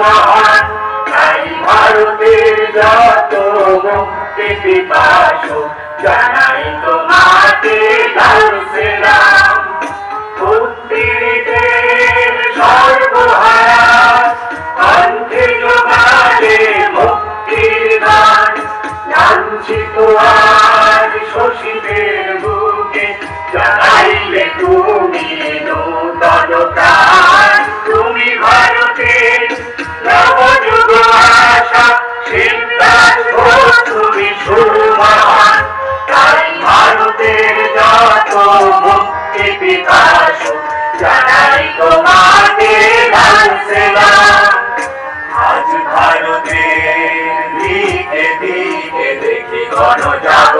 মহান, তাই ভারতের যত মুক্তি পিপাসু জানাই তোমাকে লাল সেলাম। উত্তীর্ণের সর্বহারা কণ্ঠে জোগাড়ে মুক্তির গান, লাঞ্ছিত আজ শোষিতের বুকে জাগাইলে তুমি নূতন প্রাণ। তুমি ভারতের নবযুগ আশা, সিদ্ধাস ঘোষ তুমি সুমহান, তাই ভারতের যত মুক্তি পিপাসু জানাই তোমাকে লাল সেলাম। আজ ভারতের দিকে দিকে দেখি গণজাগরণ।